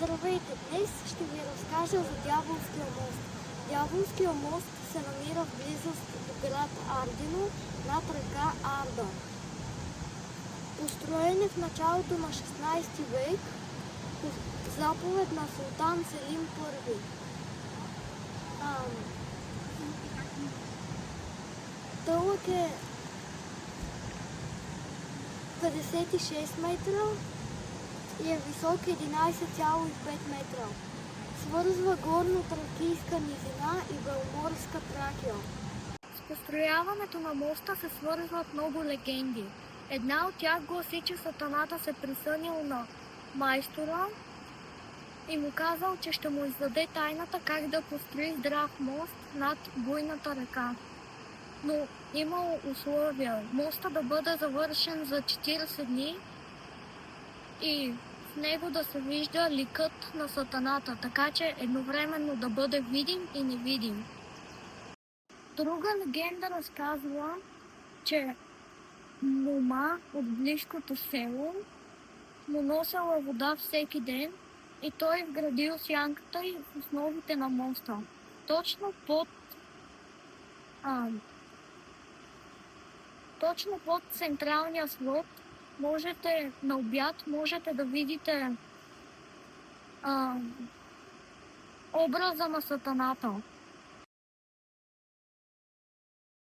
Здравейте! Днес ще ви разкажа за Дяволския мост. Дяволския мост се намира в близост до град Ардино над река Арда. Построен е в началото на 16 век по заповед на султан Селим I. Дълъг е 56 метра и е висок 11,5 метра. Свързва горно-тракийска низина и Беломорска Тракия. С построяването на моста се свързват много легенди. Една от тях гласи, че сатаната се присънил на майстора и му казал, че ще му издаде тайната как да построи здрав мост над буйната река. Но имало условия моста да бъде завършен за 40 дни и в него да се вижда ликът на сатаната, така че едновременно да бъде видим и невидим. Друга легенда разказва, че мома от близкото село му носила вода всеки ден и той вградил сянката и в основите на моста. Точно под централния слот на обяд можете да видите образа на сатаната.